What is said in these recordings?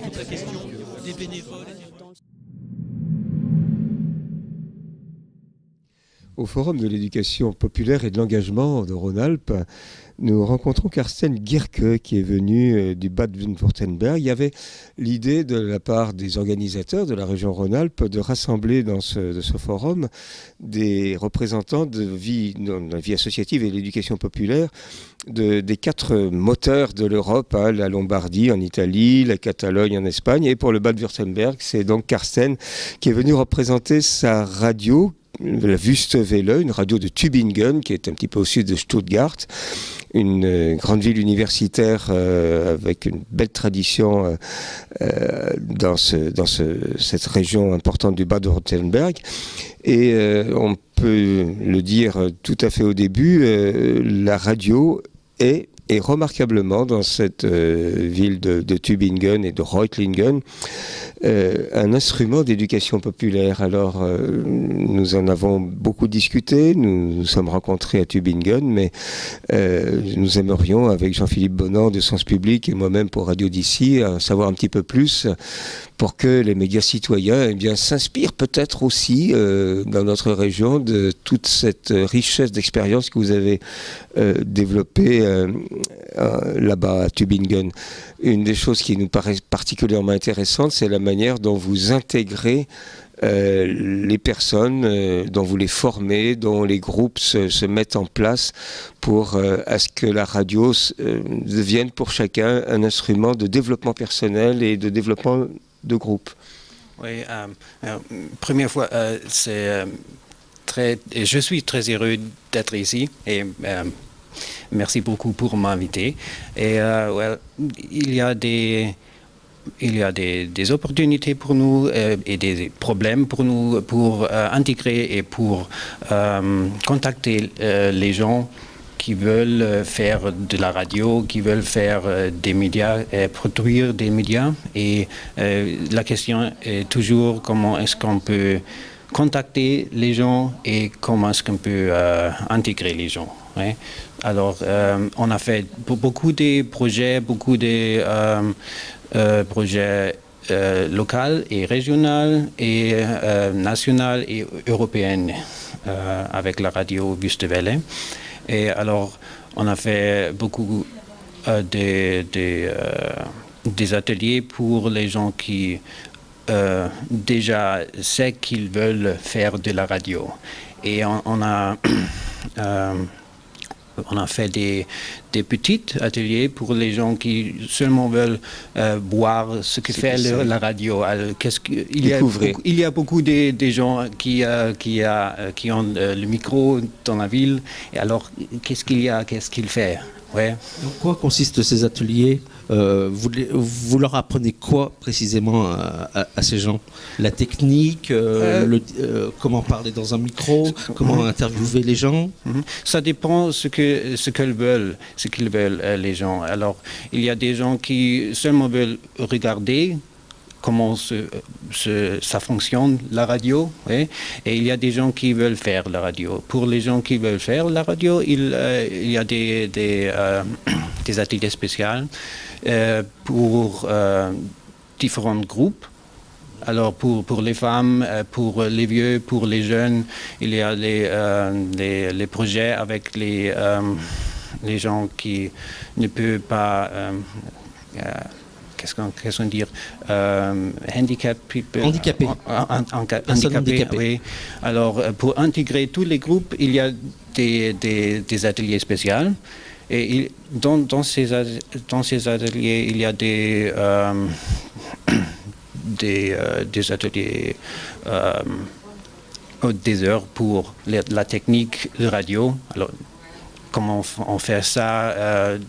toute la question des bénévoles. Au Forum de l'éducation populaire et de l'engagement de Rhône-Alpes, nous rencontrons Karsten Gierke qui est venu du Bade-Württemberg. Il y avait l'idée de la part des organisateurs de la région Rhône-Alpes de rassembler dans ce forum des représentants de la vie associative et de l'éducation populaire des 4 moteurs de l'Europe, la Lombardie en Italie, la Catalogne en Espagne, et pour le Bade-Württemberg, c'est donc Karsten qui est venu représenter sa radio, la Wüstewelle, une radio de Tübingen qui est un petit peu au sud de Stuttgart, une grande ville universitaire avec une belle tradition dans cette région importante du Bade-Württemberg. Et on peut le dire tout à fait au début, la radio est remarquablement dans cette ville de Tübingen et de Reutlingen un instrument d'éducation populaire. Alors nous en avons beaucoup discuté, nous sommes rencontrés à Tübingen, mais nous aimerions avec Jean-Philippe Bonan de Sens Public et moi-même pour Radio d'ici savoir un petit peu plus pour que les médias citoyens s'inspirent peut-être aussi dans notre région de toute cette richesse d'expérience que vous avez développée là-bas à Tübingen. Une des choses qui nous paraît particulièrement intéressante, c'est la manière dont vous intégrez les personnes, dont vous les formez, dont les groupes se mettent en place pour à ce que la radio devienne pour chacun un instrument de développement personnel et de développement de groupe. Oui, première fois, je suis très heureux d'être ici et merci beaucoup pour m'inviter. Et il y a des opportunités pour nous et des problèmes pour nous pour intégrer et pour contacter les gens qui veulent faire de la radio, qui veulent faire des médias, produire des médias. Et la question est toujours comment est-ce qu'on peut contacter les gens et comment est-ce qu'on peut intégrer les gens. Ouais. Alors, on a fait beaucoup de projets, projets locaux et régionaux et nationaux et européens avec la radio Wüstewelle. Et alors, on a fait beaucoup des ateliers pour les gens qui déjà savent qu'ils veulent faire de la radio. Et on a fait des petits ateliers pour les gens qui seulement veulent voir ce que fait la radio. Alors, il y a beaucoup de gens qui ont le micro dans la ville. Et alors, qu'est-ce qu'il fait? Ouais. En quoi consistent ces ateliers? Vous leur apprenez quoi précisément à ces gens? La technique, comment parler dans un micro, comment interviewer les gens? Ça dépend ce qu'ils veulent les gens. Alors, il y a des gens qui seulement veulent regarder comment ça fonctionne, la radio, oui. Et il y a des gens qui veulent faire la radio. Pour les gens qui veulent faire la radio, il y a des ateliers spéciaux pour différents groupes. Alors pour les femmes, pour les vieux, pour les jeunes, il y a les projets avec les gens qui ne peuvent pas... qu'est-ce qu'on dit handicapés. Handicapés. Oui. Alors, pour intégrer tous les groupes, il y a des ateliers spéciaux. Et dans ces ateliers, il y a des ateliers des heures pour la technique de radio. Alors, comment on fait ça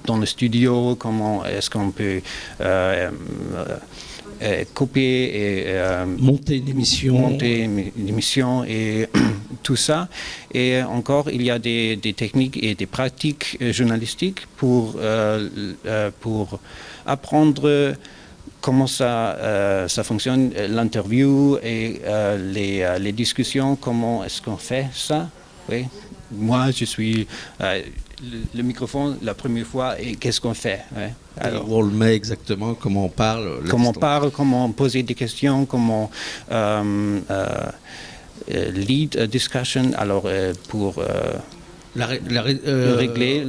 dans le studio, comment est-ce qu'on peut copier et monter une émission et tout ça. Et encore, il y a des techniques et des pratiques journalistiques pour apprendre comment ça fonctionne, l'interview et les discussions, comment est-ce qu'on fait ça. Oui. moi, je suis le microphone la première fois et qu'est-ce qu'on fait, ouais. Alors, on le met exactement, comment on parle. Comment poser des questions, comment lead a discussion, alors pour régler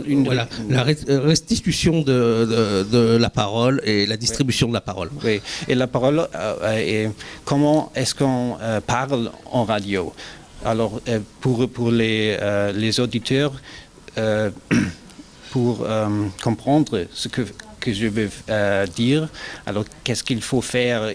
la restitution de la parole et la distribution de la parole. Oui, et la parole, comment est-ce qu'on parle en radio? Alors, pour les auditeurs, pour comprendre ce que je veux dire, alors qu'est-ce qu'il faut faire?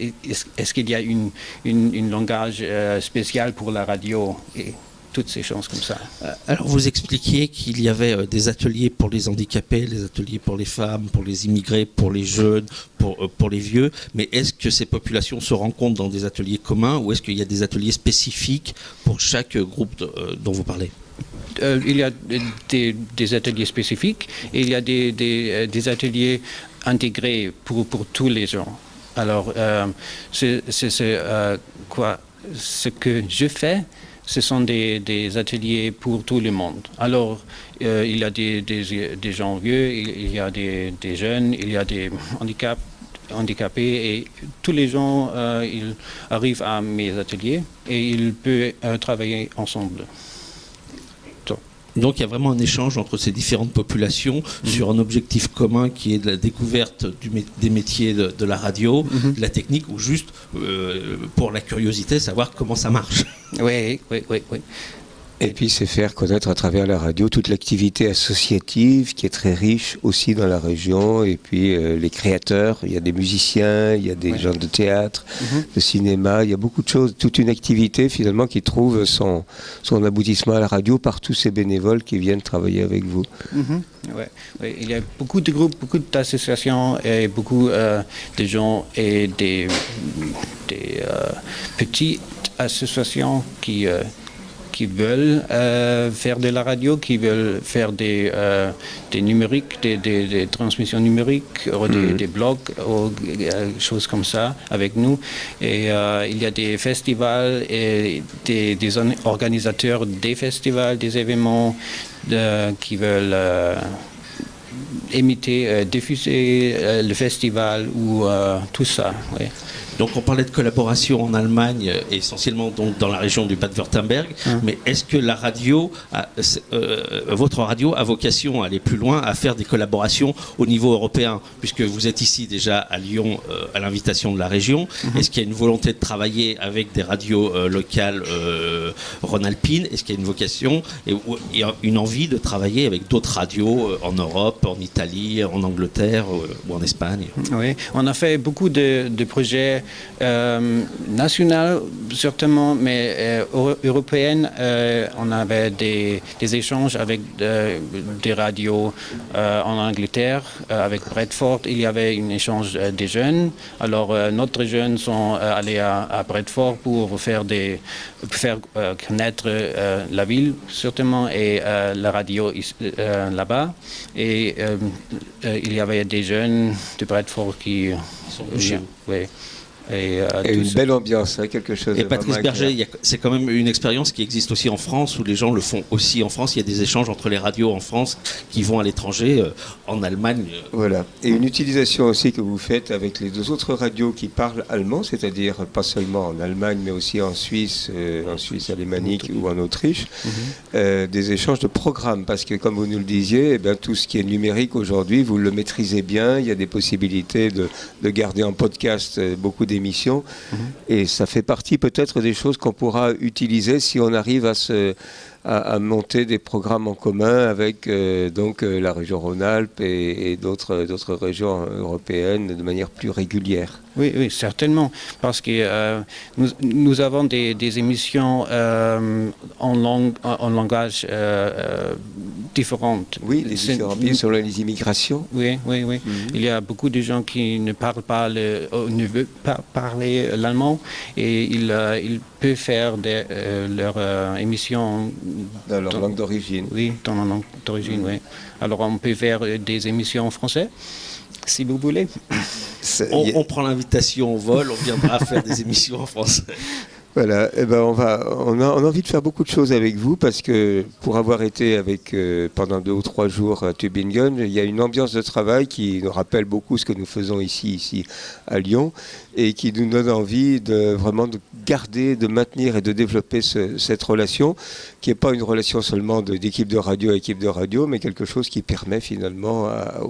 Est-ce qu'il y a une langage spécial pour la radio? Et toutes ces choses comme ça. Alors vous expliquiez qu'il y avait des ateliers pour les handicapés, des ateliers pour les femmes, pour les immigrés, pour les jeunes, pour les vieux, mais est-ce que ces populations se rencontrent dans des ateliers communs ou est-ce qu'il y a des ateliers spécifiques pour chaque groupe dont vous parlez? Il y a des ateliers spécifiques et il y a des ateliers intégrés pour tous les gens. Alors, ce que je fais, ce sont des ateliers pour tout le monde. Alors, il y a des gens vieux, il y a des jeunes, il y a des handicapés et tous les gens, ils arrivent à mes ateliers et ils peuvent travailler ensemble. Donc il y a vraiment un échange entre ces différentes populations sur un objectif commun qui est de la découverte des métiers de la radio, de la technique, ou juste pour la curiosité, savoir comment ça marche. Oui. Et puis c'est faire connaître à travers la radio toute l'activité associative qui est très riche aussi dans la région. Et puis les créateurs, il y a des musiciens, il y a des gens de théâtre, de cinéma, il y a beaucoup de choses, toute une activité finalement qui trouve son aboutissement à la radio par tous ces bénévoles qui viennent travailler avec vous. Oui, il y a beaucoup de groupes, beaucoup d'associations et beaucoup de gens et des petites associations qui veulent faire de la radio, qui veulent faire des numériques, des transmissions numériques, des blogs, ou choses comme ça avec nous. Et il y a des festivals et des organisateurs des festivals, des événements qui veulent diffuser le festival ou tout ça. Oui. Donc on parlait de collaboration en Allemagne, essentiellement donc dans la région du Bade-Wurtemberg, mais est-ce que la radio, votre radio a vocation à aller plus loin, à faire des collaborations au niveau européen, puisque vous êtes ici déjà à Lyon à l'invitation de la région, est-ce qu'il y a une volonté de travailler avec des radios locales rhône-alpines? Est-ce qu'il y a une vocation et une envie de travailler avec d'autres radios en Europe, en Italie, en Angleterre ou en Espagne? Oui, on a fait beaucoup de projets nationaux certainement, mais européennes. On avait des échanges avec des radios en Angleterre, avec Bradford. Il y avait un échange des jeunes. Alors notre jeunes sont allés à Bradford pour faire connaître la ville certainement et la radio là-bas. Et il y avait des jeunes de Bradford qui sont touchés. Oui. Et une belle ambiance, quelque chose. Et Patrice Berger, c'est quand même une expérience qui existe aussi en France, où les gens le font aussi en France. Il y a des échanges entre les radios en France qui vont à l'étranger, en Allemagne. Voilà. Et une utilisation aussi que vous faites avec les deux autres radios qui parlent allemand, c'est-à-dire pas seulement en Allemagne, mais aussi en Suisse alémanique ou en Autriche, des échanges de programmes. Parce que, comme vous nous le disiez, tout ce qui est numérique aujourd'hui, vous le maîtrisez bien. Il y a des possibilités de garder en podcast beaucoup d'émissions. Et ça fait partie peut-être des choses qu'on pourra utiliser si on arrive à monter des programmes en commun avec la région Rhône-Alpes et d'autres régions européennes de manière plus régulière. Oui, certainement, parce que nous avons des émissions en langage différentes. Oui, les différents pays sur les immigrations. Oui. Il y a beaucoup de gens qui ne parlent pas ne veulent pas parler l'allemand et ils peuvent faire leur émission dans leur langue d'origine. Oui, dans leur langue d'origine, oui. Alors on peut faire des émissions en français, si vous voulez. On prend l'invitation au vol, on viendra faire des émissions en français. Voilà, eh ben on a envie de faire beaucoup de choses avec vous parce que pour avoir été avec pendant 2 ou 3 jours à Tübingen, il y a une ambiance de travail qui nous rappelle beaucoup ce que nous faisons ici à Lyon et qui nous donne envie de vraiment de garder, de maintenir et de développer cette relation qui n'est pas une relation seulement d'équipe de radio à équipe de radio, mais quelque chose qui permet finalement à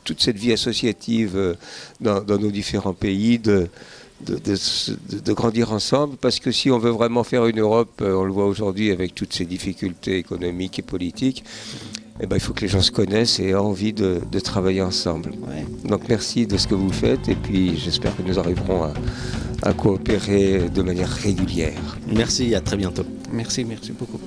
toute cette vie associative dans nos différents pays de grandir ensemble, parce que si on veut vraiment faire une Europe, on le voit aujourd'hui avec toutes ces difficultés économiques et politiques, eh ben, il faut que les gens se connaissent et aient envie de travailler ensemble. Ouais. Donc merci de ce que vous faites et puis j'espère que nous arriverons à coopérer de manière régulière. Merci, à très bientôt. Merci beaucoup.